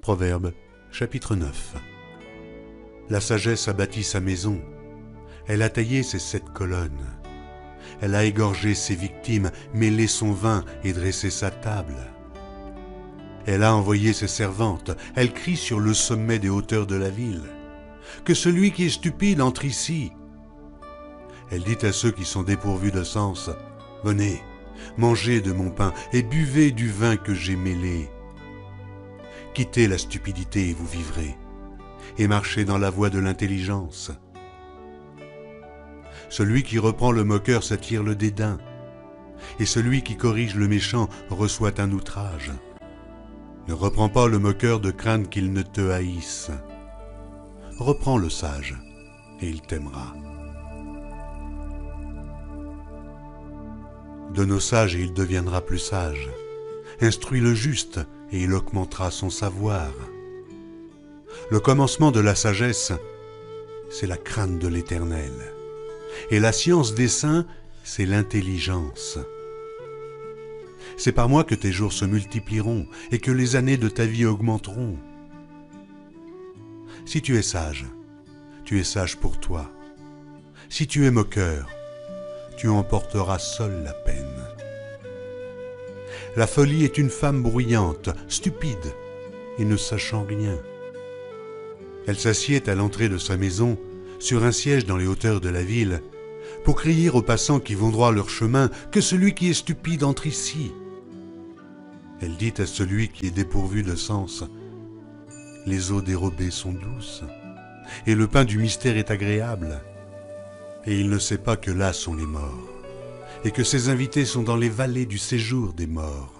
Proverbe, chapitre 9. La sagesse a bâti sa maison, elle a taillé ses 7 colonnes, elle a égorgé ses victimes, mêlé son vin et dressé sa table. Elle a envoyé ses servantes, elle crie sur le sommet des hauteurs de la ville, que celui qui est stupide entre ici. Elle dit à ceux qui sont dépourvus de sens, venez, mangez de mon pain et buvez du vin que j'ai mêlé. Quittez la stupidité et vous vivrez, et marchez dans la voie de l'intelligence. Celui qui reprend le moqueur s'attire le dédain, et celui qui corrige le méchant reçoit un outrage. Ne reprends pas le moqueur de crainte qu'il ne te haïsse. Reprends le sage, et il t'aimera. Donne au sage et il deviendra plus sage. Instruis le juste et il augmentera son savoir. Le commencement de la sagesse, c'est la crainte de l'Éternel. Et la science des saints, c'est l'intelligence. C'est par moi que tes jours se multiplieront et que les années de ta vie augmenteront. Si tu es sage pour toi. Si tu es moqueur, tu emporteras seul la peine. La folie est une femme bruyante, stupide et ne sachant rien. Elle s'assied à l'entrée de sa maison, sur un siège dans les hauteurs de la ville, pour crier aux passants qui vont droit leur chemin que celui qui est stupide entre ici. Elle dit à celui qui est dépourvu de sens, les eaux dérobées sont douces, et le pain du mystère est agréable. Et il ne sait pas que là sont les morts, et que ses invités sont dans les vallées du séjour des morts.